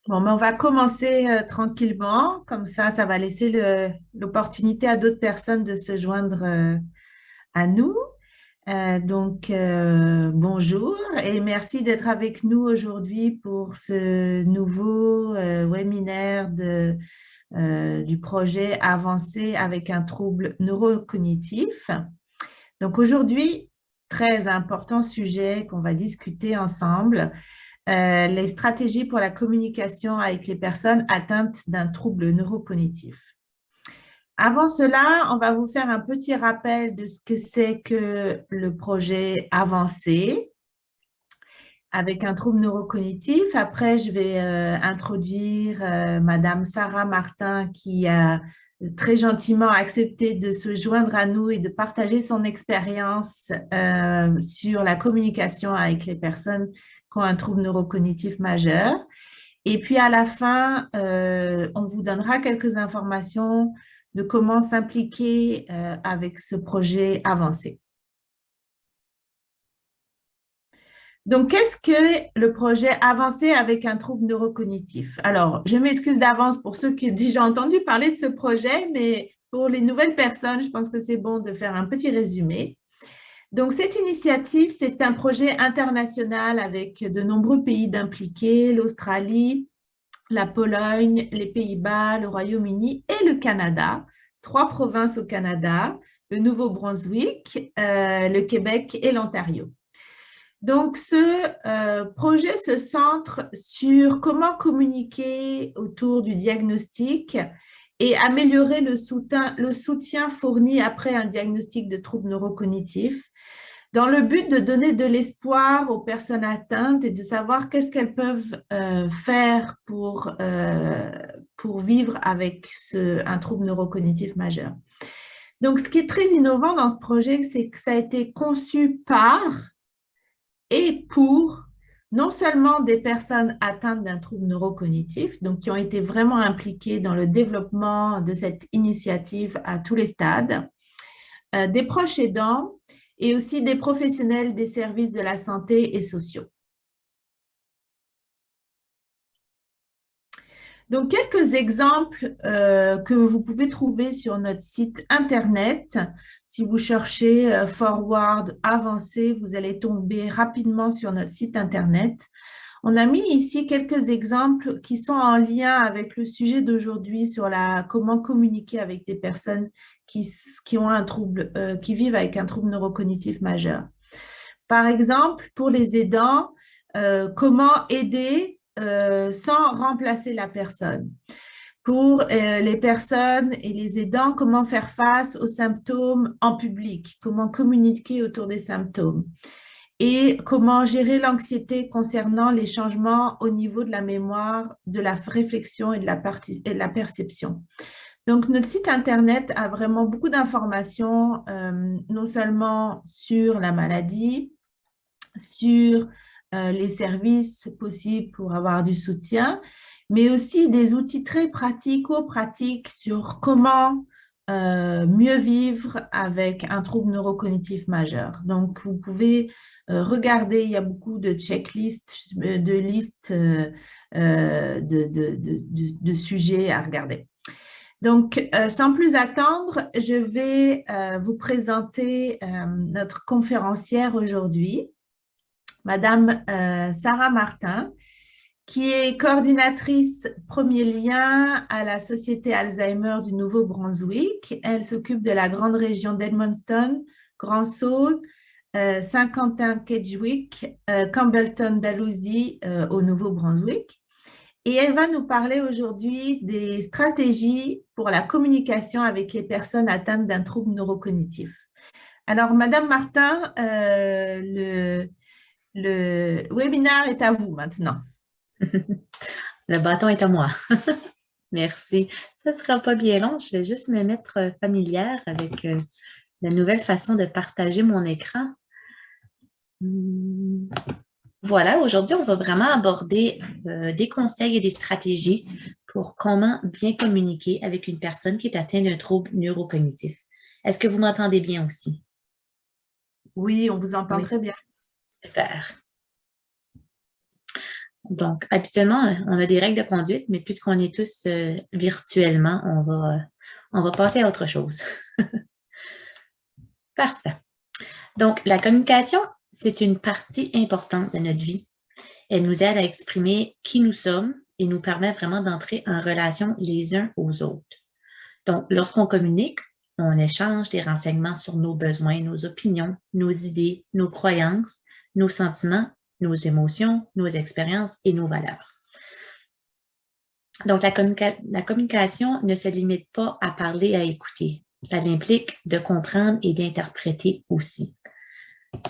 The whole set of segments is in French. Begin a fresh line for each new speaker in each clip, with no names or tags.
Bon, mais on va commencer tranquillement, comme ça va laisser l'opportunité à d'autres personnes de se joindre à nous. Bonjour et merci d'être avec nous aujourd'hui pour ce nouveau webinaire du projet Avancer avec un trouble neurocognitif. Donc aujourd'hui, très important sujet qu'on va discuter ensemble, les stratégies pour la communication avec les personnes atteintes d'un trouble neurocognitif. Avant cela, on va vous faire un petit rappel de ce que c'est que le projet Avancé avec un trouble neurocognitif. Après, je vais introduire Madame Sarah Martin qui a très gentiment accepté de se joindre à nous et de partager son expérience sur la communication avec les personnes qui ont un trouble neurocognitif majeur. Et puis à la fin, on vous donnera quelques informations de comment s'impliquer avec ce projet avancé. Donc, qu'est-ce que le projet avancé avec un trouble neurocognitif? Alors, je m'excuse d'avance pour ceux qui ont déjà entendu parler de ce projet, mais pour les nouvelles personnes, je pense que c'est bon de faire un petit résumé. Donc, cette initiative, c'est un projet international avec de nombreux pays d'impliqués, l'Australie, la Pologne, les Pays-Bas, le Royaume-Uni et le Canada, 3 provinces au Canada, le Nouveau-Brunswick, le Québec et l'Ontario. Donc, ce projet se centre sur comment communiquer autour du diagnostic et améliorer le soutien fourni après un diagnostic de trouble neurocognitif dans le but de donner de l'espoir aux personnes atteintes et de savoir qu'est-ce qu'elles peuvent faire pour vivre avec un trouble neurocognitif majeur. Donc, ce qui est très innovant dans ce projet, c'est que ça a été conçu par et pour non seulement des personnes atteintes d'un trouble neurocognitif, donc qui ont été vraiment impliquées dans le développement de cette initiative à tous les stades, des proches aidants et aussi des professionnels des services de la santé et sociaux. Donc, quelques exemples que vous pouvez trouver sur notre site Internet. Si vous cherchez Forward Avancé, vous allez tomber rapidement sur notre site Internet. On a mis ici quelques exemples qui sont en lien avec le sujet d'aujourd'hui sur comment communiquer avec des personnes qui ont un trouble, qui vivent avec un trouble neurocognitif majeur. Par exemple, pour les aidants, comment aider sans remplacer la personne. Pour les personnes et les aidants, comment faire face aux symptômes en public, comment communiquer autour des symptômes et comment gérer l'anxiété concernant les changements au niveau de la mémoire, de la réflexion et de la perception. Donc, notre site Internet a vraiment beaucoup d'informations, non seulement sur la maladie, sur les services possibles pour avoir du soutien, mais aussi des outils très pratico-pratiques sur comment mieux vivre avec un trouble neurocognitif majeur. Donc, vous pouvez regarder, il y a beaucoup de checklists, de listes de sujets à regarder. Donc, sans plus attendre, je vais vous présenter notre conférencière aujourd'hui. Madame Sarah Martin, qui est coordinatrice premier lien à la Société Alzheimer du Nouveau-Brunswick. Elle s'occupe de la grande région d'Edmundston, Grand Sault, Saint-Quentin-Kedgewick, Campbellton, Dalhousie au Nouveau-Brunswick. Et elle va nous parler aujourd'hui des stratégies pour la communication avec les personnes atteintes d'un trouble neurocognitif. Alors, Madame Martin, le webinaire est à vous maintenant.
Le bâton est à moi. Merci. Ça ne sera pas bien long. Je vais juste me mettre familière avec la nouvelle façon de partager mon écran. Voilà, aujourd'hui, on va vraiment aborder des conseils et des stratégies pour comment bien communiquer avec une personne qui est atteinte d'un trouble neurocognitif. Est-ce que vous m'entendez bien aussi?
Oui, on vous entend
Oui,
très bien.
super. Donc, habituellement, on a des règles de conduite, mais puisqu'on est tous virtuellement, on va passer à autre chose. Parfait. Donc, la communication, c'est une partie importante de notre vie. Elle nous aide à exprimer qui nous sommes et nous permet vraiment d'entrer en relation les uns aux autres. Donc, lorsqu'on communique, on échange des renseignements sur nos besoins, nos opinions, nos idées, nos croyances, nos sentiments, nos émotions, nos expériences et nos valeurs. Donc, la communication ne se limite pas à parler et à écouter. Ça implique de comprendre et d'interpréter aussi.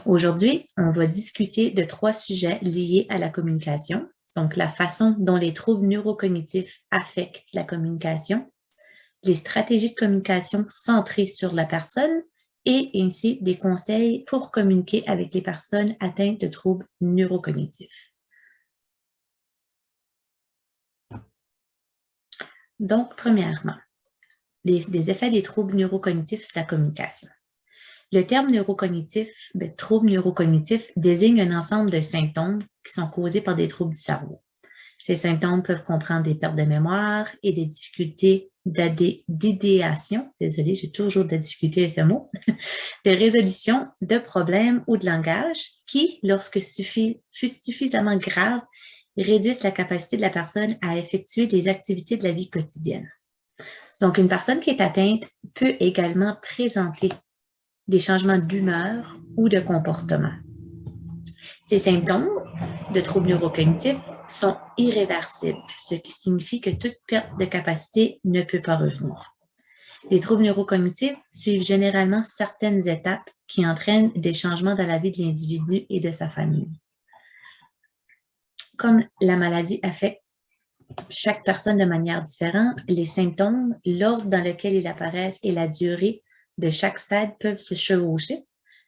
Aujourd'hui, on va discuter de 3 sujets liés à la communication. Donc, la façon dont les troubles neurocognitifs affectent la communication, les stratégies de communication centrées sur la personne et ainsi des conseils pour communiquer avec les personnes atteintes de troubles neurocognitifs. Donc, premièrement, les effets des troubles neurocognitifs sur la communication. Le terme neurocognitif, trouble neurocognitif, désigne un ensemble de symptômes qui sont causés par des troubles du cerveau. Ces symptômes peuvent comprendre des pertes de mémoire et des difficultés d'idéation, désolée, j'ai toujours de la difficulté avec ce mot, de résolution de problèmes ou de langage qui, lorsque suffisamment grave, réduisent la capacité de la personne à effectuer des activités de la vie quotidienne. Donc, une personne qui est atteinte peut également présenter des changements d'humeur ou de comportement. Ces symptômes de troubles neurocognitifs sont irréversibles, ce qui signifie que toute perte de capacité ne peut pas revenir. Les troubles neurocognitifs suivent généralement certaines étapes qui entraînent des changements dans la vie de l'individu et de sa famille. Comme la maladie affecte chaque personne de manière différente, les symptômes, l'ordre dans lequel ils apparaissent et la durée de chaque stade peuvent se chevaucher,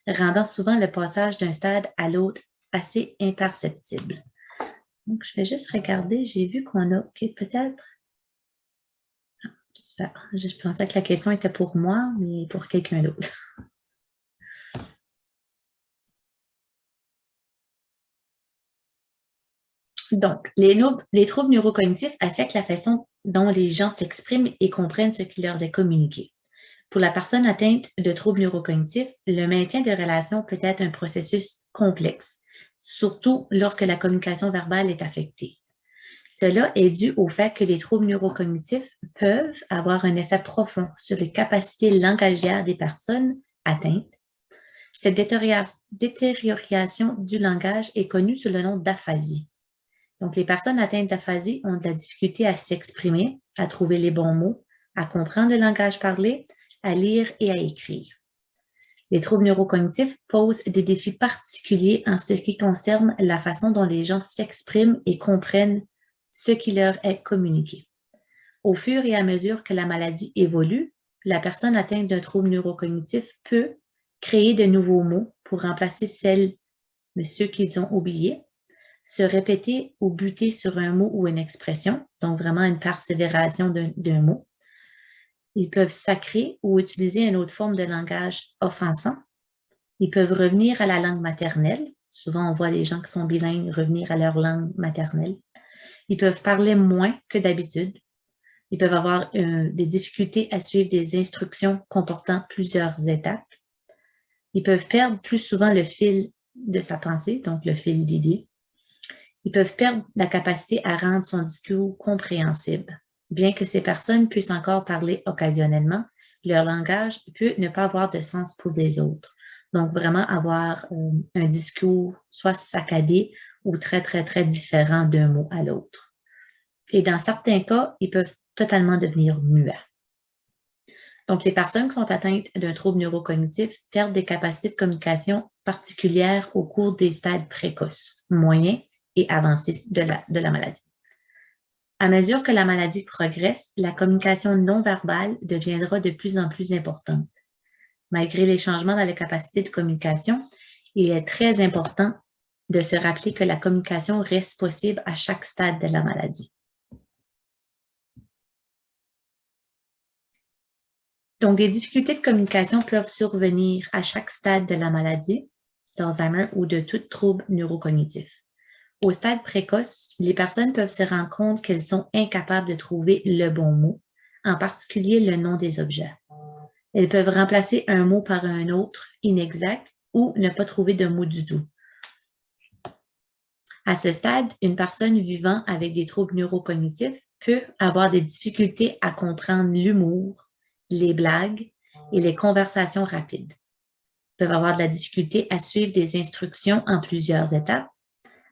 rendant souvent le passage d'un stade à l'autre assez imperceptible. Donc, je vais juste regarder, j'ai vu qu'on a, OK, peut-être, je pensais que la question était pour moi, mais pour quelqu'un d'autre. Donc, les troubles neurocognitifs affectent la façon dont les gens s'expriment et comprennent ce qui leur est communiqué. Pour la personne atteinte de troubles neurocognitifs, le maintien de relations peut être un processus complexe, surtout lorsque la communication verbale est affectée. Cela est dû au fait que les troubles neurocognitifs peuvent avoir un effet profond sur les capacités langagières des personnes atteintes. Cette détérioration du langage est connue sous le nom d'aphasie. Donc, les personnes atteintes d'aphasie ont de la difficulté à s'exprimer, à trouver les bons mots, à comprendre le langage parlé, à lire et à écrire. Les troubles neurocognitifs posent des défis particuliers en ce qui concerne la façon dont les gens s'expriment et comprennent ce qui leur est communiqué. Au fur et à mesure que la maladie évolue, la personne atteinte d'un trouble neurocognitif peut créer de nouveaux mots pour remplacer ceux qu'ils ont oubliés, se répéter ou buter sur un mot ou une expression, donc vraiment une persévération d'un mot. Ils peuvent sacrer ou utiliser une autre forme de langage offensant. Ils peuvent revenir à la langue maternelle. Souvent, on voit les gens qui sont bilingues revenir à leur langue maternelle. Ils peuvent parler moins que d'habitude. Ils peuvent avoir des difficultés à suivre des instructions comportant plusieurs étapes. Ils peuvent perdre plus souvent le fil de sa pensée, donc le fil d'idées. Ils peuvent perdre la capacité à rendre son discours compréhensible. Bien que ces personnes puissent encore parler occasionnellement, leur langage peut ne pas avoir de sens pour les autres. Donc, vraiment avoir un discours soit saccadé ou très, très, très différent d'un mot à l'autre. Et dans certains cas, ils peuvent totalement devenir muets. Donc, les personnes qui sont atteintes d'un trouble neurocognitif perdent des capacités de communication particulières au cours des stades précoces, moyens et avancés de la maladie. À mesure que la maladie progresse, la communication non verbale deviendra de plus en plus importante. Malgré les changements dans les capacités de communication, il est très important de se rappeler que la communication reste possible à chaque stade de la maladie. Donc, des difficultés de communication peuvent survenir à chaque stade de la maladie, d'Alzheimer ou de tout trouble neurocognitif. au stade précoce, les personnes peuvent se rendre compte qu'elles sont incapables de trouver le bon mot, en particulier le nom des objets. Elles peuvent remplacer un mot par un autre inexact ou ne pas trouver de mot du tout. À ce stade, une personne vivant avec des troubles neurocognitifs peut avoir des difficultés à comprendre l'humour, les blagues et les conversations rapides. Peuvent avoir de la difficulté à suivre des instructions en plusieurs étapes,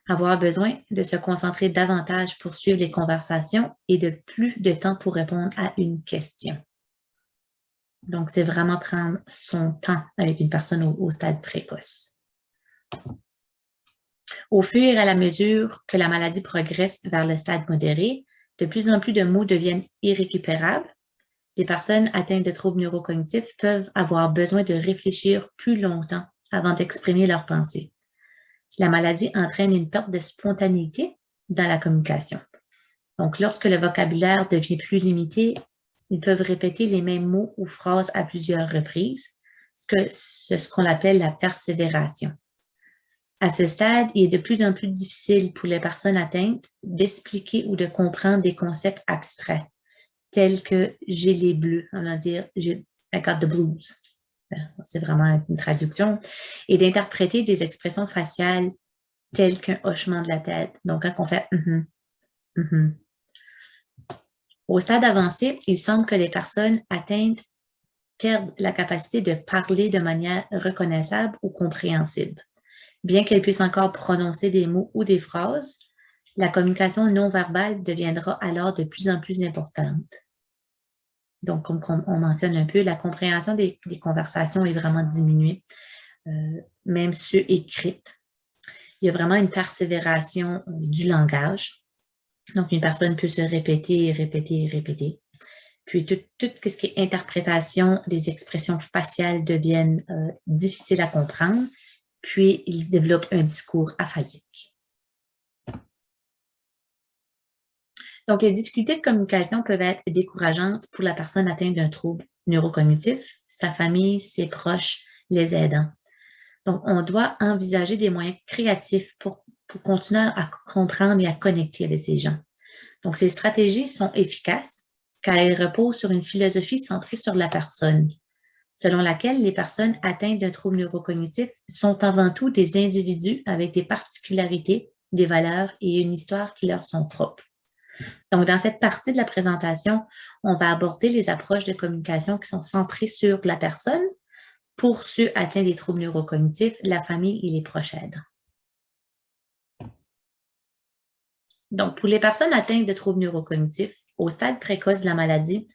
avoir besoin de se concentrer davantage pour suivre les conversations et de plus de temps pour répondre à une question. Donc, c'est vraiment prendre son temps avec une personne au stade précoce. Au fur et à la mesure que la maladie progresse vers le stade modéré, de plus en plus de mots deviennent irrécupérables. Les personnes atteintes de troubles neurocognitifs peuvent avoir besoin de réfléchir plus longtemps avant d'exprimer leurs pensées. La maladie entraîne une perte de spontanéité dans la communication. Donc, lorsque le vocabulaire devient plus limité, ils peuvent répéter les mêmes mots ou phrases à plusieurs reprises, ce qu'on appelle la persévération. À ce stade, il est de plus en plus difficile pour les personnes atteintes d'expliquer ou de comprendre des concepts abstraits, tels que « j'ai les bleus », on va dire « I got the blues ». C'est vraiment une traduction. Et d'interpréter des expressions faciales telles qu'un hochement de la tête. Donc, quand on fait Au stade avancé, il semble que les personnes atteintes perdent la capacité de parler de manière reconnaissable ou compréhensible. Bien qu'elles puissent encore prononcer des mots ou des phrases, la communication non verbale deviendra alors de plus en plus importante. Donc, comme on mentionne un peu, la compréhension des conversations est vraiment diminuée, même ceux écrites. Il y a vraiment une persévération du langage. Donc, une personne peut se répéter et répéter et répéter. Puis, tout ce qui est interprétation des expressions faciales deviennent difficiles à comprendre. Puis, ils développent un discours aphasique. Donc, les difficultés de communication peuvent être décourageantes pour la personne atteinte d'un trouble neurocognitif, sa famille, ses proches, les aidants. Donc, on doit envisager des moyens créatifs pour continuer à comprendre et à connecter avec ces gens. Donc, ces stratégies sont efficaces car elles reposent sur une philosophie centrée sur la personne, selon laquelle les personnes atteintes d'un trouble neurocognitif sont avant tout des individus avec des particularités, des valeurs et une histoire qui leur sont propres. Donc, dans cette partie de la présentation, on va aborder les approches de communication qui sont centrées sur la personne pour ceux atteints des troubles neurocognitifs, la famille et les proches aidants. Donc, pour les personnes atteintes de troubles neurocognitifs, au stade précoce de la maladie,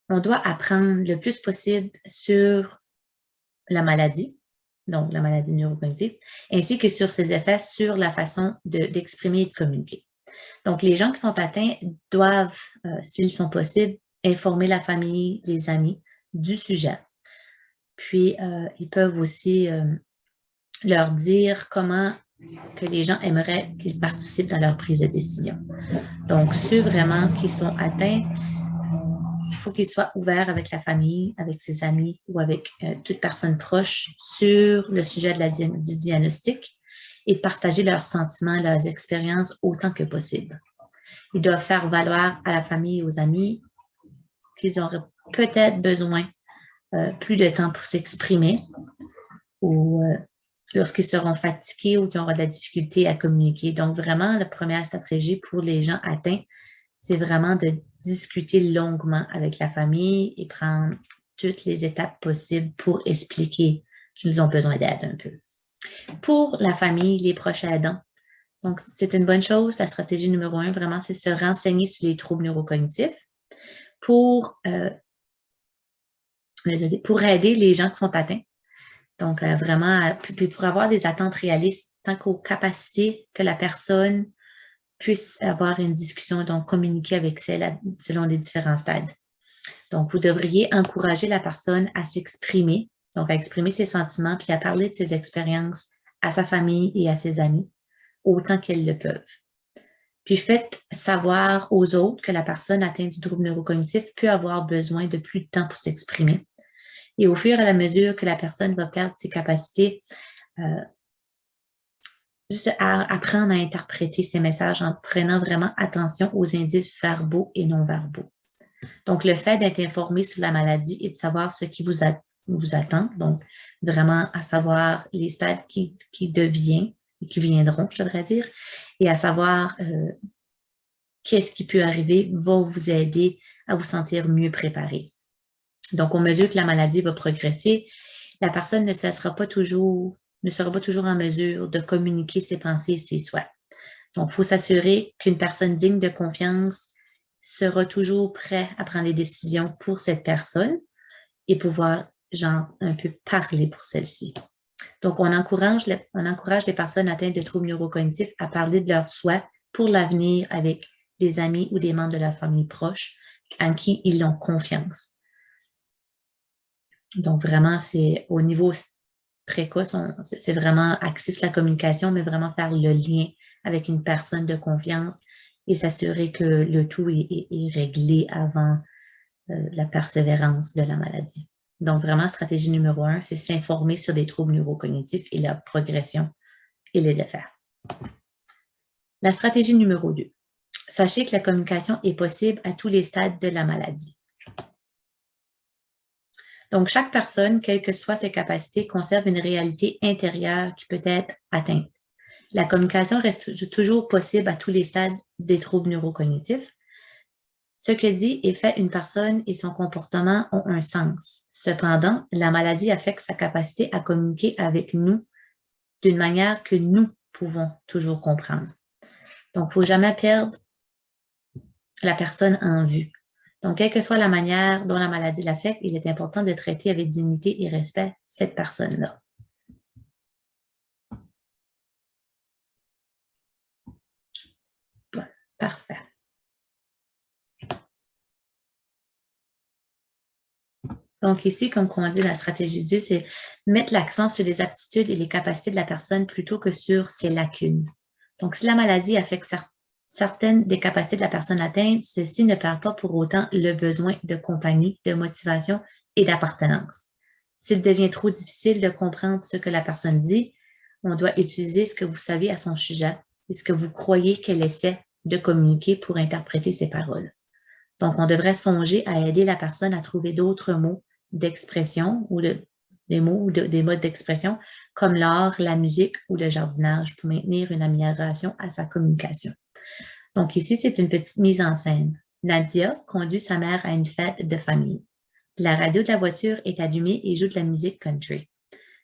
on doit apprendre le plus possible sur la maladie, donc la maladie neurocognitive, ainsi que sur ses effets sur la façon d'exprimer et de communiquer. Donc, les gens qui sont atteints doivent, s'ils sont possibles, informer la famille, les amis du sujet. Puis, ils peuvent aussi leur dire comment que les gens aimeraient qu'ils participent dans leur prise de décision. Donc, ceux vraiment qui sont atteints, il faut qu'ils soient ouverts avec la famille, avec ses amis ou avec toute personne proche sur le sujet du diagnostic et de partager leurs sentiments, leurs expériences autant que possible. Ils doivent faire valoir à la famille et aux amis qu'ils auraient peut-être besoin plus de temps pour s'exprimer ou lorsqu'ils seront fatigués ou qu'ils auront de la difficulté à communiquer. Donc, vraiment, la première stratégie pour les gens atteints, c'est vraiment de discuter longuement avec la famille et prendre toutes les étapes possibles pour expliquer qu'ils ont besoin d'aide un peu. Pour la famille, les proches aidants, donc c'est une bonne chose. La stratégie numéro 1, vraiment, c'est se renseigner sur les troubles neurocognitifs pour aider les gens qui sont atteints. Donc, vraiment, pour avoir des attentes réalistes, tant qu'aux capacités que la personne puisse avoir une discussion, donc communiquer avec celle selon les différents stades. Donc, vous devriez encourager la personne à s'exprimer, donc à exprimer ses sentiments, puis à parler de ses expériences à sa famille et à ses amis, autant qu'elles le peuvent. Puis faites savoir aux autres que la personne atteinte du trouble neurocognitif peut avoir besoin de plus de temps pour s'exprimer. Et au fur et à la mesure que la personne va perdre ses capacités, juste à apprendre à interpréter ces messages en prenant vraiment attention aux indices verbaux et non verbaux. Donc, le fait d'être informé sur la maladie et de savoir ce qui vous attend, donc vraiment à savoir les stades qui viendront, je devrais dire, et à savoir qu'est-ce qui peut arriver va vous aider à vous sentir mieux préparé. Donc, au mesure que la maladie va progresser, la personne ne sera pas toujours en mesure de communiquer ses pensées et ses souhaits. Donc, il faut s'assurer qu'une personne digne de confiance sera toujours prêt à prendre les décisions pour cette personne et pouvoir, un peu parler pour celle-ci. Donc, on encourage les personnes atteintes de troubles neurocognitifs à parler de leurs souhaits pour l'avenir avec des amis ou des membres de leur famille proche en qui ils ont confiance. Donc, vraiment, c'est au niveau précoce, c'est vraiment axé sur la communication, mais vraiment faire le lien avec une personne de confiance et s'assurer que le tout est réglé avant la persévérance de la maladie. Donc, vraiment, stratégie numéro 1, c'est s'informer sur des troubles neurocognitifs et leur progression et les effets. La stratégie numéro 2, sachez que la communication est possible à tous les stades de la maladie. Donc, chaque personne, quelles que soient ses capacités, conserve une réalité intérieure qui peut être atteinte. La communication reste toujours possible à tous les stades des troubles neurocognitifs. Ce que dit et fait une personne et son comportement ont un sens. Cependant, la maladie affecte sa capacité à communiquer avec nous d'une manière que nous pouvons toujours comprendre. Donc, il ne faut jamais perdre la personne en vue. Donc, quelle que soit la manière dont la maladie l'affecte, il est important de traiter avec dignité et respect cette personne-là. Bon, parfait. Donc ici, comme on dit dans la stratégie 2, c'est mettre l'accent sur les aptitudes et les capacités de la personne plutôt que sur ses lacunes. Donc, si la maladie affecte certaines des capacités de la personne atteinte, celle-ci ne perd pas pour autant le besoin de compagnie, de motivation et d'appartenance. S'il devient trop difficile de comprendre ce que la personne dit, on doit utiliser ce que vous savez à son sujet et ce que vous croyez qu'elle essaie de communiquer pour interpréter ses paroles. Donc, on devrait songer à aider la personne à trouver d'autres mots d'expression ou des mots ou des modes d'expression comme l'art, la musique ou le jardinage pour maintenir une amélioration à sa communication. Donc ici, c'est une petite mise en scène. Nadia conduit sa mère à une fête de famille. La radio de la voiture est allumée et joue de la musique country.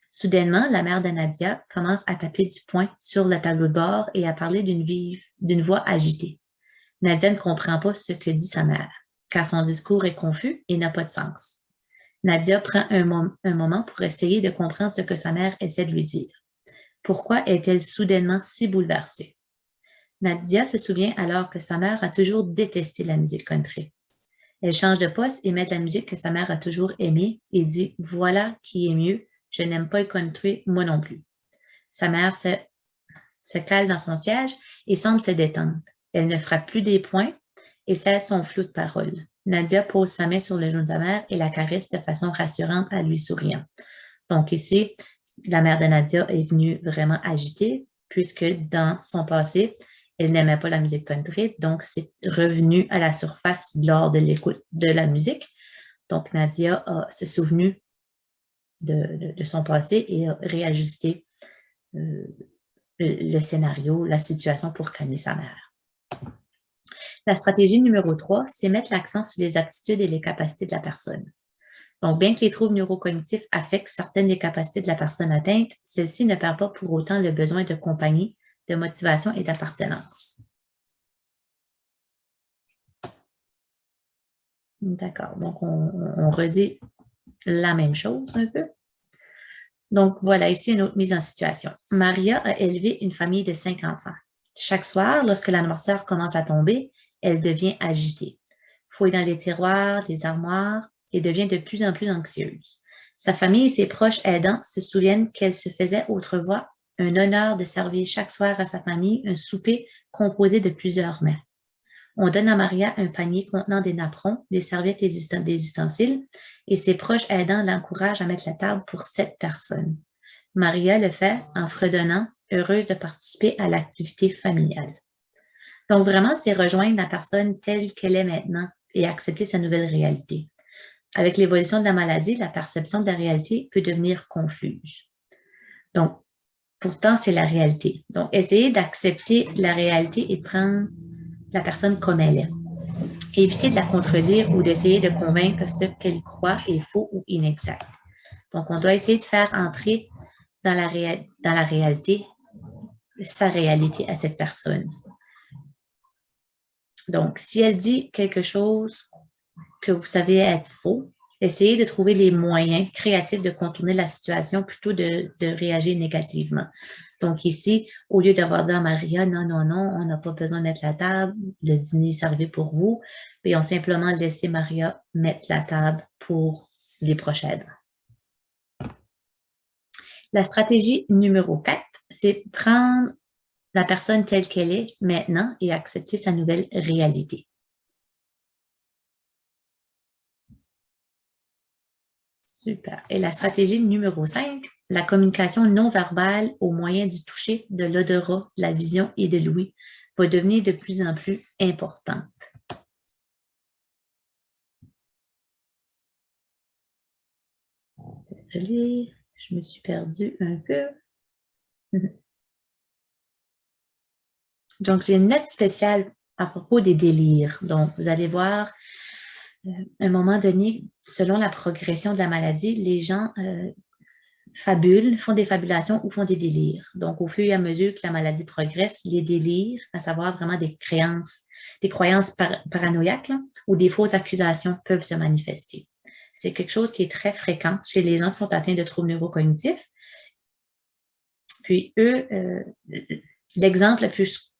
Soudainement, la mère de Nadia commence à taper du poing sur le tableau de bord et à parler d'une voix agitée. Nadia ne comprend pas ce que dit sa mère, car son discours est confus et n'a pas de sens. Nadia prend un moment pour essayer de comprendre ce que sa mère essaie de lui dire. Pourquoi est-elle soudainement si bouleversée? Nadia se souvient alors que sa mère a toujours détesté la musique country. Elle change de poste et met de la musique que sa mère a toujours aimée et dit « Voilà qui est mieux, je n'aime pas le country, moi non plus. » Sa mère se cale dans son siège et semble se détendre. Elle ne frappe plus des poings et cesse son flot de paroles. Nadia pose sa main sur le genou de sa mère et la caresse de façon rassurante en lui souriant. Donc ici, la mère de Nadia est venue vraiment agitée puisque dans son passé, elle n'aimait pas la musique country, donc c'est revenu à la surface lors de l'écoute de la musique. Donc Nadia a se souvenu de son passé et a réajusté le scénario, la situation pour calmer sa mère. La stratégie numéro 3, c'est mettre l'accent sur les aptitudes et les capacités de la personne. Donc, bien que les troubles neurocognitifs affectent certaines des capacités de la personne atteinte, celle-ci ne perd pas pour autant le besoin de compagnie, de motivation et d'appartenance. D'accord, donc on redit la même chose un peu. Donc, voilà ici une autre mise en situation. Maria a élevé une famille de 5 enfants. Chaque soir, lorsque la noirceur commence à tomber, elle devient agitée, fouille dans les tiroirs, les armoires et devient de plus en plus anxieuse. Sa famille et ses proches aidants se souviennent qu'elle se faisait autrefois un honneur de servir chaque soir à sa famille un souper composé de plusieurs mets. On donne à Maria un panier contenant des napperons, des serviettes et des ustensiles, et ses proches aidants l'encouragent à mettre la table pour 7 personnes. Maria le fait en fredonnant heureuse de participer à l'activité familiale. Donc, vraiment, c'est rejoindre la personne telle qu'elle est maintenant et accepter sa nouvelle réalité. Avec l'évolution de la maladie, la perception de la réalité peut devenir confuse. Donc, pourtant, c'est la réalité. Donc, essayez d'accepter la réalité et prendre la personne comme elle est. Évitez de la contredire ou d'essayer de convaincre que ce qu'elle croit est faux ou inexact. Donc, on doit essayer de faire entrer dans la réalité, sa réalité à cette personne. Donc, si elle dit quelque chose que vous savez être faux, essayez de trouver les moyens créatifs de contourner la situation plutôt de réagir négativement. Donc ici, au lieu d'avoir dit à Maria, non, non, non, on n'a pas besoin de mettre la table, le dîner est servi pour vous, puis on simplement laissé Maria mettre la table pour les prochaines. La stratégie numéro 4, c'est prendre la personne telle qu'elle est maintenant et accepter sa nouvelle réalité. Super. Et la stratégie numéro 5, la communication non verbale au moyen du toucher, de l'odorat, de la vision et de l'ouïe va devenir de plus en plus importante. Désolée, je me suis perdue un peu. Donc, j'ai une note spéciale à propos des délires. Donc, vous allez voir, à un moment donné, selon la progression de la maladie, les gens fabulent, font des fabulations ou font des délires. Donc, au fur et à mesure que la maladie progresse, les délires, à savoir vraiment des croyances paranoïaques là, ou des fausses accusations peuvent se manifester. C'est quelque chose qui est très fréquent chez les gens qui sont atteints de troubles neurocognitifs. Puis, eux, l'exemple le plus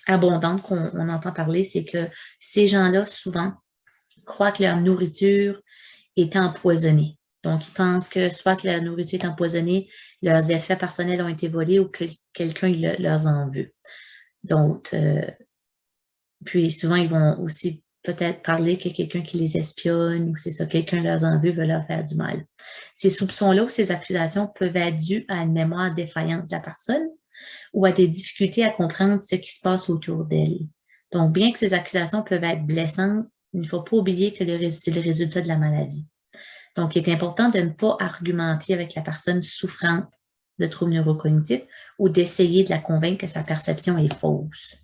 abondant qu'on entend parler, c'est que ces gens-là, souvent, croient que leur nourriture est empoisonnée. Donc, ils pensent que soit que la nourriture est empoisonnée, leurs effets personnels ont été volés ou que quelqu'un leur en veut. Donc, puis souvent, ils vont aussi peut-être parler que quelqu'un qui les espionne ou c'est ça, quelqu'un leur en veut leur faire du mal. Ces soupçons-là ou ces accusations peuvent être dus à une mémoire défaillante de la personne ou à des difficultés à comprendre ce qui se passe autour d'elle. Donc, bien que ces accusations peuvent être blessantes, il ne faut pas oublier que c'est le résultat de la maladie. Donc, il est important de ne pas argumenter avec la personne souffrante de troubles neurocognitifs ou d'essayer de la convaincre que sa perception est fausse.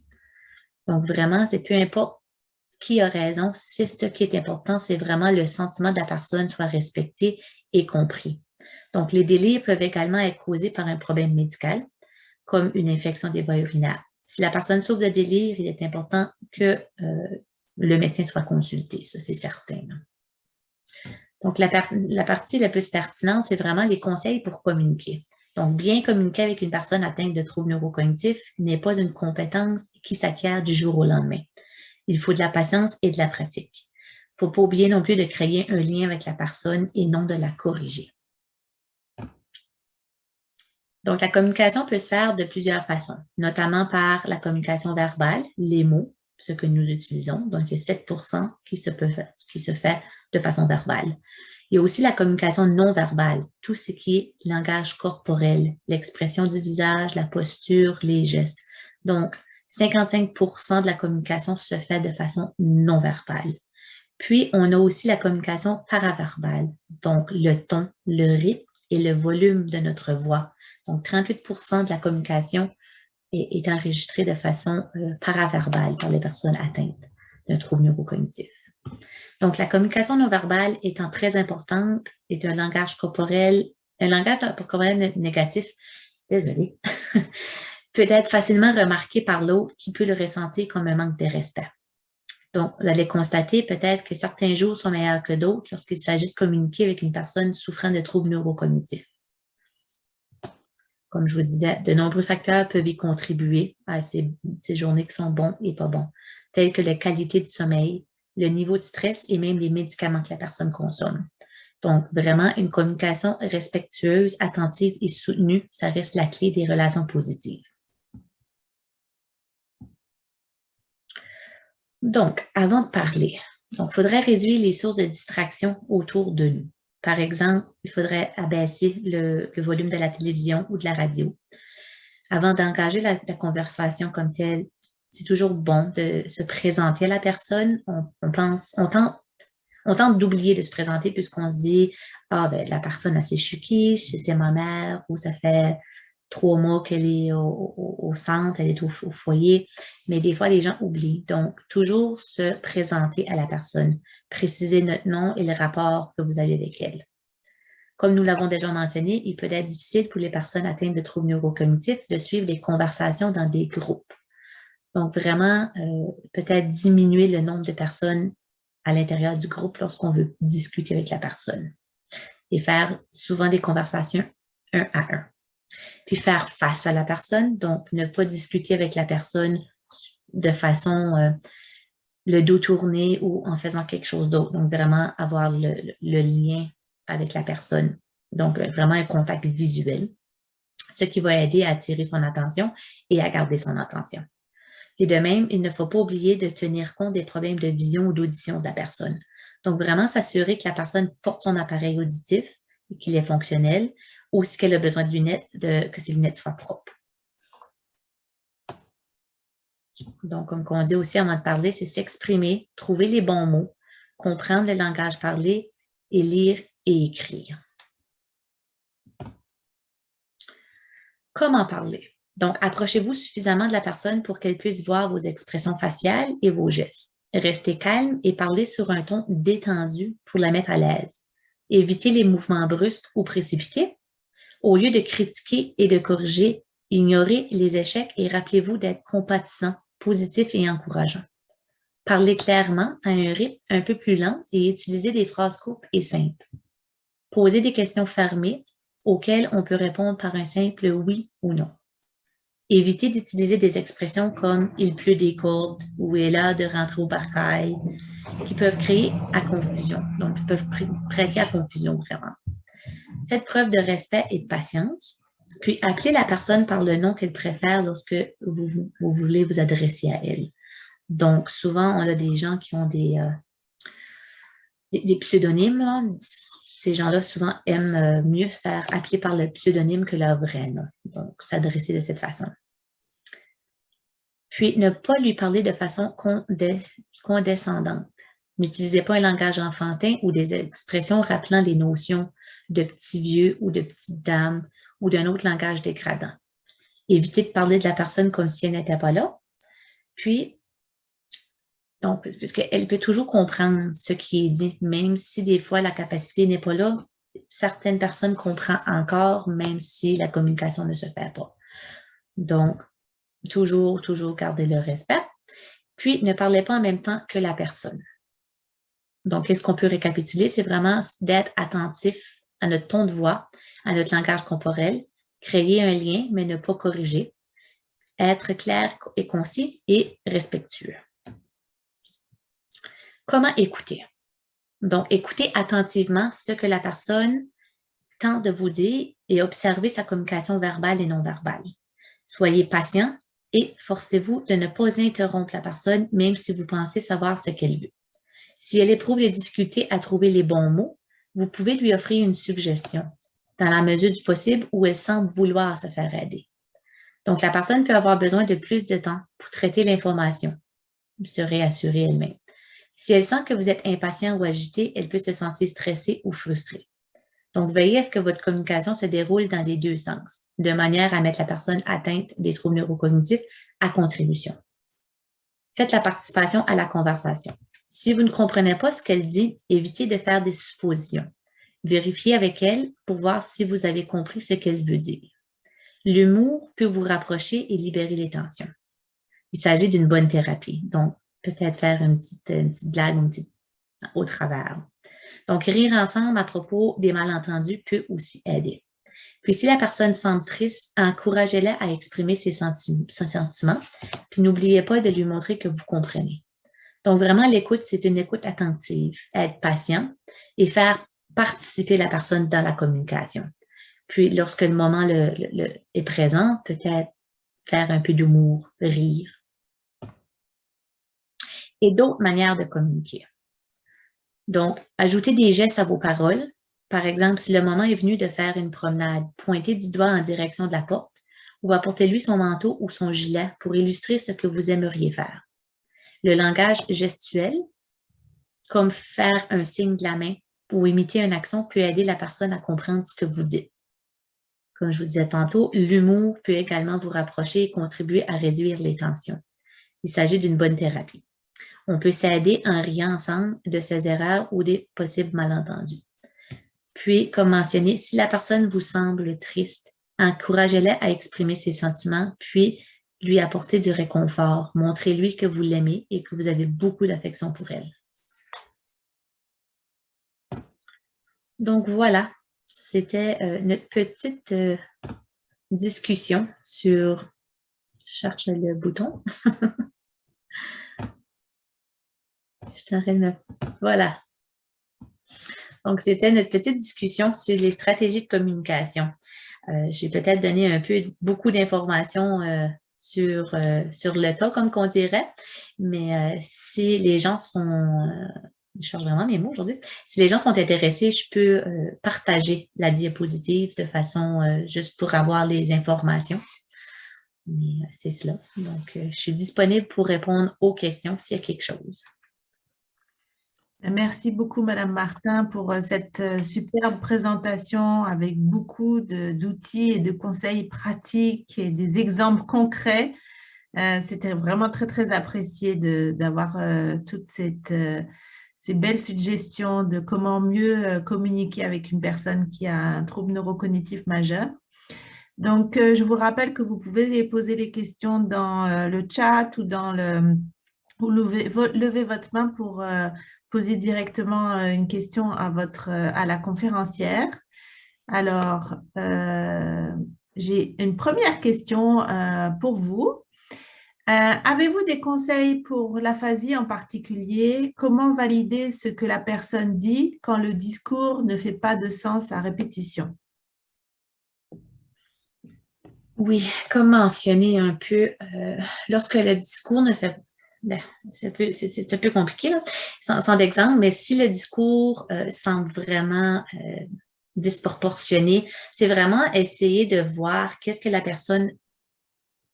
Donc, vraiment, c'est peu importe qui a raison, c'est ce qui est important, c'est vraiment le sentiment de la personne soit respecté et compris. Donc, les délires peuvent également être causés par un problème médical, comme une infection des voies urinaires. Si la personne souffre de délire, il est important que le médecin soit consulté, ça c'est certain. Donc, la partie la plus pertinente, c'est vraiment les conseils pour communiquer. Donc, bien communiquer avec une personne atteinte de troubles neurocognitifs n'est pas une compétence qui s'acquiert du jour au lendemain. Il faut de la patience et de la pratique. Il ne faut pas oublier non plus de créer un lien avec la personne et non de la corriger. Donc, la communication peut se faire de plusieurs façons, notamment par la communication verbale, les mots, ce que nous utilisons. Donc, il y a 7% qui se fait de façon verbale. Il y a aussi la communication non verbale, tout ce qui est langage corporel, l'expression du visage, la posture, les gestes. Donc, 55% de la communication se fait de façon non verbale. Puis, on a aussi la communication paraverbale, donc le ton, le rythme et le volume de notre voix. Donc, 38% de la communication est enregistrée de façon paraverbale par les personnes atteintes d'un trouble neurocognitif. Donc, la communication non verbale étant très importante, est un langage corporel négatif, désolé, peut être facilement remarqué par l'autre qui peut le ressentir comme un manque de respect. Donc, vous allez constater peut-être que certains jours sont meilleurs que d'autres lorsqu'il s'agit de communiquer avec une personne souffrant de troubles neurocognitifs. Comme je vous disais, de nombreux facteurs peuvent y contribuer à ces journées qui sont bons et pas bons, tels que la qualité du sommeil, le niveau de stress et même les médicaments que la personne consomme. Donc, vraiment, une communication respectueuse, attentive et soutenue, ça reste la clé des relations positives. Donc, avant de parler, il faudrait réduire les sources de distraction autour de nous. Par exemple, il faudrait abaisser le volume de la télévision ou de la radio. Avant d'engager la conversation comme telle, c'est toujours bon de se présenter à la personne. On tente d'oublier de se présenter puisqu'on se dit, ah, ben, la personne a s'est choquée, c'est ma mère, ou ça fait 3 mois qu'elle est au centre, elle est au foyer. Mais des fois, les gens oublient. Donc, toujours se présenter à la personne, préciser notre nom et le rapport que vous avez avec elle. Comme nous l'avons déjà mentionné, il peut être difficile pour les personnes atteintes de troubles neurocognitifs de suivre des conversations dans des groupes. Donc, vraiment, peut-être diminuer le nombre de personnes à l'intérieur du groupe lorsqu'on veut discuter avec la personne. Et faire souvent des conversations un à un. Puis faire face à la personne, donc ne pas discuter avec la personne de façon le dos tourné ou en faisant quelque chose d'autre. Donc, vraiment avoir le lien avec la personne. Donc, vraiment un contact visuel, ce qui va aider à attirer son attention et à garder son attention. Et de même, il ne faut pas oublier de tenir compte des problèmes de vision ou d'audition de la personne. Donc, vraiment s'assurer que la personne porte son appareil auditif et qu'il est fonctionnel, ou si elle a besoin de lunettes, que ses lunettes soient propres. Donc, comme on dit aussi avant de parler, c'est s'exprimer, trouver les bons mots, comprendre le langage parlé et lire et écrire. Comment parler? Donc, approchez-vous suffisamment de la personne pour qu'elle puisse voir vos expressions faciales et vos gestes. Restez calme et parlez sur un ton détendu pour la mettre à l'aise. Évitez les mouvements brusques ou précipités. Au lieu de critiquer et de corriger, ignorez les échecs et rappelez-vous d'être compatissant, positif et encourageant. Parlez clairement à un rythme un peu plus lent et utilisez des phrases courtes et simples. Posez des questions fermées auxquelles on peut répondre par un simple oui ou non. Évitez d'utiliser des expressions comme « il pleut des cordes » ou « il est l'heure de rentrer au barcail » qui peuvent créer à confusion. Donc, ils peuvent prêter à confusion vraiment. Faites preuve de respect et de patience, puis appelez la personne par le nom qu'elle préfère lorsque vous voulez vous adresser à elle. Donc, souvent, on a des gens qui ont des pseudonymes, là. Ces gens-là, souvent, aiment mieux se faire appeler par le pseudonyme que leur vrai nom. Donc, s'adresser de cette façon. Puis, ne pas lui parler de façon condescendante. N'utilisez pas un langage enfantin ou des expressions rappelant les notions de petits vieux ou de petites dames ou d'un autre langage dégradant. Évitez de parler de la personne comme si elle n'était pas là. Puis, donc, puisqu'elle peut toujours comprendre ce qui est dit, même si des fois la capacité n'est pas là, certaines personnes comprennent encore, même si la communication ne se fait pas. Donc, toujours garder le respect. Puis, ne parlez pas en même temps que la personne. Donc, qu'est-ce qu'on peut récapituler? C'est vraiment d'être attentif à notre ton de voix, à notre langage corporel, créer un lien, mais ne pas corriger, être clair et concis et respectueux. Comment écouter? Donc, écoutez attentivement ce que la personne tente de vous dire et observez sa communication verbale et non verbale. Soyez patient et forcez-vous de ne pas interrompre la personne, même si vous pensez savoir ce qu'elle veut. Si elle éprouve des difficultés à trouver les bons mots, vous pouvez lui offrir une suggestion, dans la mesure du possible où elle semble vouloir se faire aider. Donc, la personne peut avoir besoin de plus de temps pour traiter l'information, se réassurer elle-même. Si elle sent que vous êtes impatient ou agité, elle peut se sentir stressée ou frustrée. Donc, veillez à ce que votre communication se déroule dans les deux sens, de manière à mettre la personne atteinte des troubles neurocognitifs à contribution. Faites la participation à la conversation. Si vous ne comprenez pas ce qu'elle dit, évitez de faire des suppositions. Vérifiez avec elle pour voir si vous avez compris ce qu'elle veut dire. L'humour peut vous rapprocher et libérer les tensions. Il s'agit d'une bonne thérapie, donc peut-être faire une petite blague au travers. Donc, rire ensemble à propos des malentendus peut aussi aider. Puis, si la personne semble triste, encouragez-la à exprimer ses sentiments, puis n'oubliez pas de lui montrer que vous comprenez. Donc, vraiment, l'écoute, c'est une écoute attentive, être patient et faire participer la personne dans la communication. Puis, lorsque le moment est présent, peut-être faire un peu d'humour, rire. Et d'autres manières de communiquer. Donc, ajoutez des gestes à vos paroles. Par exemple, si le moment est venu de faire une promenade, pointez du doigt en direction de la porte ou apportez-lui son manteau ou son gilet pour illustrer ce que vous aimeriez faire. Le langage gestuel, comme faire un signe de la main ou imiter une action, peut aider la personne à comprendre ce que vous dites. Comme je vous disais tantôt, l'humour peut également vous rapprocher et contribuer à réduire les tensions. Il s'agit d'une bonne thérapie. On peut s'aider en riant ensemble de ses erreurs ou des possibles malentendus. Puis, comme mentionné, si la personne vous semble triste, encouragez-la à exprimer ses sentiments, puis lui apporter du réconfort. Montrez-lui que vous l'aimez et que vous avez beaucoup d'affection pour elle. Donc voilà, c'était notre petite discussion sur... Je cherche le bouton. Je t'arrête là. Voilà. Donc, c'était notre petite discussion sur les stratégies de communication. J'ai peut-être donné beaucoup d'informations sur le tas, comme qu'on dirait, mais si les gens sont... je cherche vraiment mes mots aujourd'hui. Si les gens sont intéressés, je peux partager la diapositive de façon juste pour avoir les informations. Mais c'est cela. Donc, je suis disponible pour répondre aux questions s'il y a quelque chose.
Merci beaucoup, Madame Martin, pour cette superbe présentation avec beaucoup d'outils et de conseils pratiques et des exemples concrets. C'était vraiment très, très apprécié d'avoir toutes ces belles suggestions de comment mieux communiquer avec une personne qui a un trouble neurocognitif majeur. Donc, je vous rappelle que vous pouvez poser les questions dans le chat ou ou lever votre main pour poser directement une question à la conférencière. Alors, j'ai une première question pour vous. Avez-vous des conseils pour l'aphasie en particulier? Comment valider ce que la personne dit quand le discours ne fait pas de sens à répétition?
Oui, comme mentionné un peu, lorsque le discours ne fait... c'est un peu compliqué, là, sans exemple, mais si le discours semble vraiment disproportionné, c'est vraiment essayer de voir qu'est-ce que la personne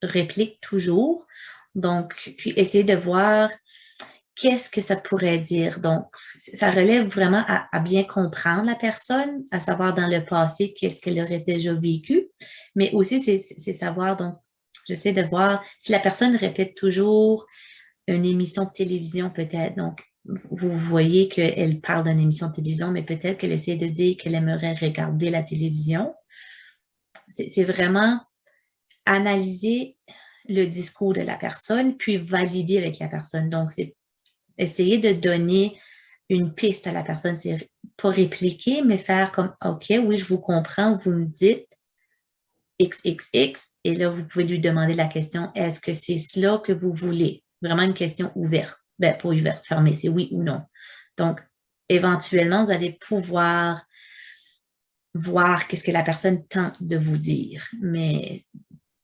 réplique toujours. Donc, puis essayer de voir qu'est-ce que ça pourrait dire. Donc, ça relève vraiment à bien comprendre la personne, à savoir dans le passé qu'est-ce qu'elle aurait déjà vécu, mais aussi c'est savoir, donc, j'essaie de voir si la personne répète toujours une émission de télévision peut-être. Donc, vous voyez qu'elle parle d'une émission de télévision, mais peut-être qu'elle essaie de dire qu'elle aimerait regarder la télévision. C'est vraiment analyser le discours de la personne, puis valider avec la personne. Donc, c'est essayer de donner une piste à la personne. C'est pas répliquer, mais faire comme, OK, oui, je vous comprends, vous me dites XXX, et là, vous pouvez lui demander la question, est-ce que c'est cela que vous voulez? Vraiment une question ouverte. Ben, pas ouverte, fermée, c'est oui ou non. Donc, éventuellement, vous allez pouvoir voir qu'est-ce que la personne tente de vous dire. Mais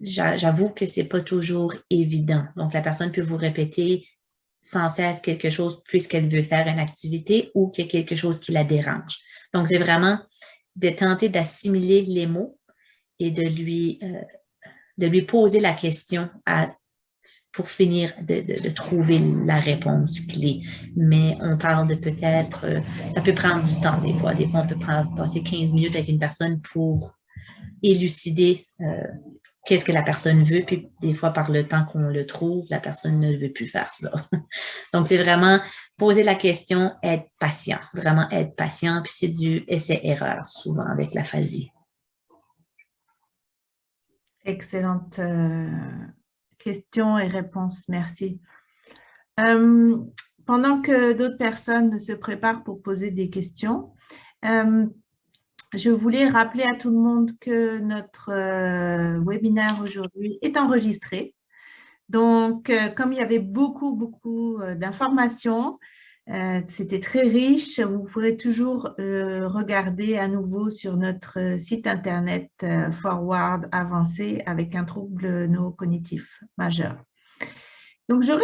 j'avoue que c'est pas toujours évident. Donc, la personne peut vous répéter sans cesse quelque chose puisqu'elle veut faire une activité ou qu'il y a quelque chose qui la dérange. Donc, c'est vraiment de tenter d'assimiler les mots et de lui poser la question pour finir de trouver la réponse clé. Mais on parle de peut-être, ça peut prendre du temps des fois. Des fois, on peut passer 15 minutes avec une personne pour élucider qu'est-ce que la personne veut, puis des fois, par le temps qu'on le trouve, la personne ne veut plus faire ça. Donc, c'est vraiment poser la question, être patient, vraiment être patient, puis c'est du essai-erreur, souvent, avec l'aphasie.
Excellente question et réponse, merci. Pendant que d'autres personnes se préparent pour poser des questions, je voulais rappeler à tout le monde que notre webinaire aujourd'hui est enregistré. Donc, comme il y avait beaucoup d'informations, c'était très riche, vous pourrez toujours regarder à nouveau sur notre site internet Forward Avancé avec un trouble neurocognitif majeur. Donc, j'aurais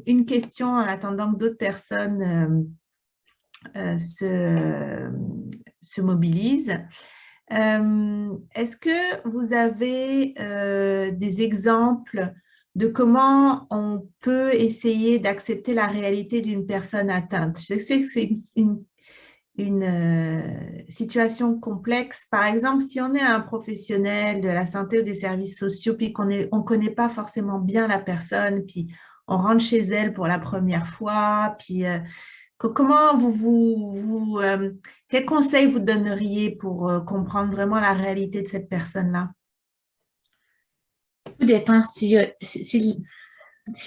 une question en attendant que d'autres personnes se mobilisent. Est-ce que vous avez des exemples de comment on peut essayer d'accepter la réalité d'une personne atteinte? Je sais que c'est une situation complexe. Par exemple, si on est un professionnel de la santé ou des services sociaux, puis qu'on on connaît pas forcément bien la personne, puis on rentre chez elle pour la première fois, puis comment quels conseils vous donneriez pour comprendre vraiment la réalité de cette personne-là?
Tout dépend si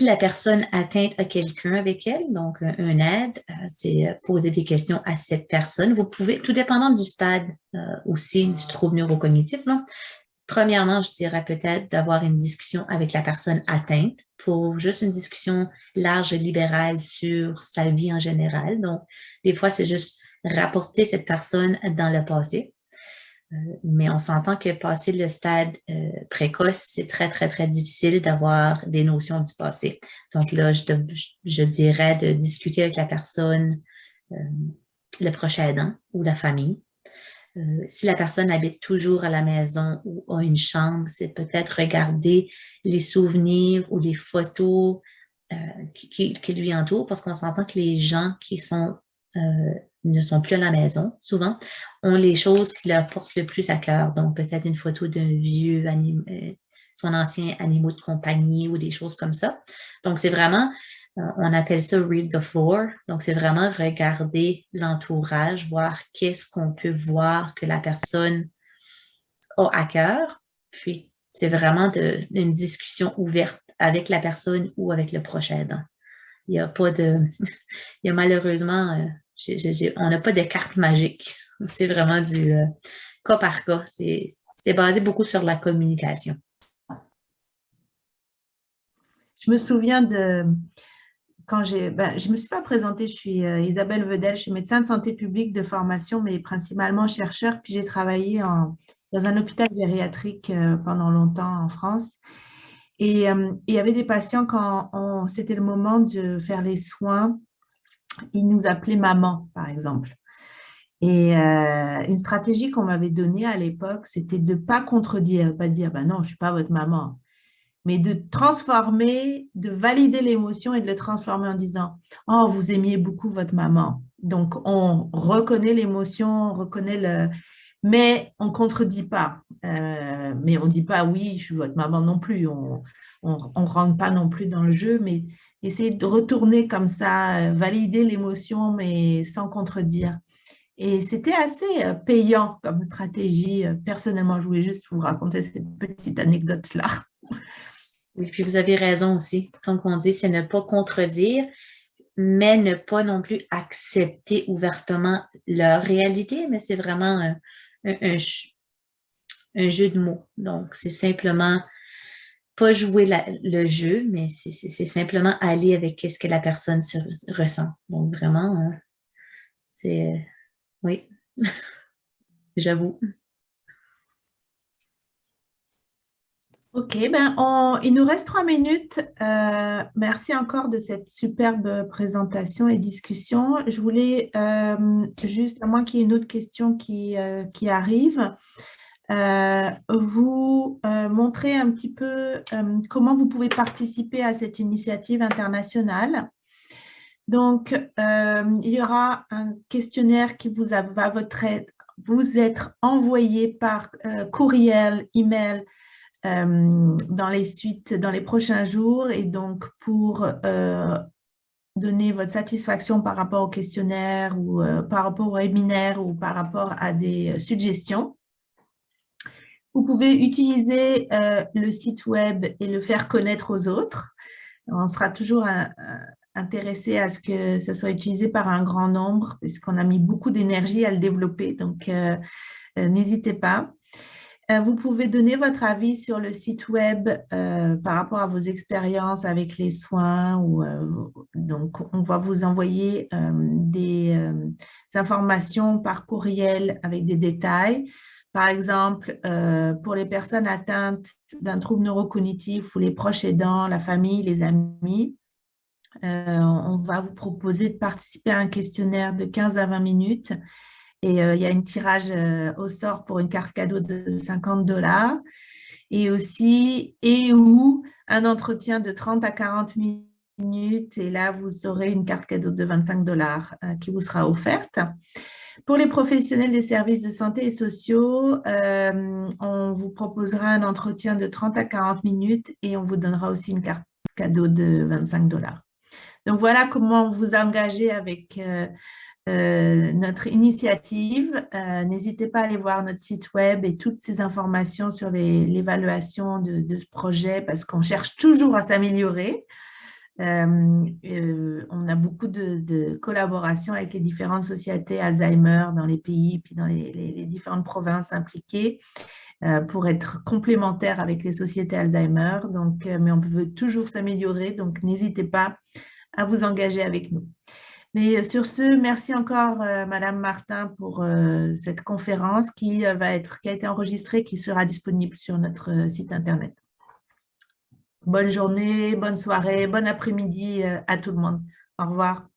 la personne atteinte a quelqu'un avec elle, donc un aide, c'est poser des questions à cette personne. Vous pouvez, tout dépendant du stade aussi du trouble neurocognitif, là, premièrement, je dirais peut-être d'avoir une discussion avec la personne atteinte pour juste une discussion large et libérale sur sa vie en général. Donc, des fois, c'est juste rapporter cette personne dans le passé. Mais on s'entend que passer le stade précoce, c'est très, très, très difficile d'avoir des notions du passé. Donc là, je dirais de discuter avec la personne, le prochain aidant ou la famille. Si la personne habite toujours à la maison ou a une chambre, c'est peut-être regarder les souvenirs ou les photos qui lui entourent, parce qu'on s'entend que les gens qui ne sont plus à la maison, souvent, ont les choses qui leur portent le plus à cœur. Donc, peut-être une photo d'un vieux son ancien animal de compagnie ou des choses comme ça. Donc, c'est vraiment, on appelle ça read the floor. Donc, c'est vraiment regarder l'entourage, voir qu'est-ce qu'on peut voir que la personne a à cœur. Puis, c'est vraiment une discussion ouverte avec la personne ou avec le prochain aidant. Il n'y a pas de... Il y a malheureusement... on n'a pas de carte magique. C'est vraiment du cas par cas. C'est basé beaucoup sur la communication.
Je me souviens de quand je me suis pas présentée, je suis Isabelle Vedel, je suis médecin de santé publique de formation, mais principalement chercheur, puis j'ai travaillé dans un hôpital gériatrique pendant longtemps en France. Et il y avait des patients quand c'était le moment de faire les soins, ils nous appelaient maman, par exemple. Et une stratégie qu'on m'avait donnée à l'époque, c'était de ne pas contredire, pas dire, ben non, je ne suis pas votre maman, mais de transformer, de valider l'émotion et de le transformer en disant, oh, vous aimiez beaucoup votre maman. Donc, on reconnaît l'émotion, on reconnaît mais on ne contredit pas. Mais on ne dit pas, oui, je suis votre maman non plus. On ne rentre pas non plus dans le jeu, mais essayer de retourner comme ça, valider l'émotion, mais sans contredire. Et c'était assez payant comme stratégie. Personnellement, je voulais juste vous raconter cette petite anecdote-là.
Oui, puis vous avez raison aussi. Comme on dit, c'est ne pas contredire, mais ne pas non plus accepter ouvertement leur réalité, mais c'est vraiment un jeu de mots. Donc, c'est simplement pas jouer le jeu, mais c'est simplement aller avec ce que la personne ressent. Donc, vraiment, c'est... oui, j'avoue.
Ok, il nous reste 3 minutes. Merci encore de cette superbe présentation et discussion. Je voulais juste, à moins qu'il y ait une autre question qui arrive, vous montrer un petit peu comment vous pouvez participer à cette initiative internationale. Donc, il y aura un questionnaire qui va vous être envoyé par courriel, email dans les prochains jours. Et donc, pour donner votre satisfaction par rapport au questionnaire ou par rapport au webinaire ou par rapport à des suggestions, vous pouvez utiliser le site web et le faire connaître aux autres. On sera toujours intéressé à ce que ça soit utilisé par un grand nombre, puisqu'on a mis beaucoup d'énergie à le développer. Donc, n'hésitez pas. Vous pouvez donner votre avis sur le site web par rapport à vos expériences avec les soins. Donc, on va vous envoyer des informations par courriel avec des détails. Par exemple, pour les personnes atteintes d'un trouble neurocognitif ou les proches aidants, la famille, les amis, on va vous proposer de participer à un questionnaire de 15 à 20 minutes Et il y a un tirage au sort pour une carte cadeau de $50. Et aussi, et ou un entretien de 30 à 40 minutes. Et là, vous aurez une carte cadeau de $25 qui vous sera offerte. Pour les professionnels des services de santé et sociaux, on vous proposera un entretien de 30 à 40 minutes et on vous donnera aussi une carte cadeau de $25. Donc, voilà comment vous engager avec notre initiative. N'hésitez pas à aller voir notre site web et toutes ces informations sur l'évaluation de ce projet parce qu'on cherche toujours à s'améliorer. On a beaucoup de collaborations avec les différentes sociétés Alzheimer dans les pays, puis dans les différentes provinces impliquées pour être complémentaires avec les sociétés Alzheimer. Donc, mais on peut toujours s'améliorer, donc n'hésitez pas à vous engager avec nous. Mais sur ce, merci encore, Madame Martin, pour cette conférence qui a été enregistrée, qui sera disponible sur notre site Internet. Bonne journée, bonne soirée, bon après-midi à tout le monde. Au revoir.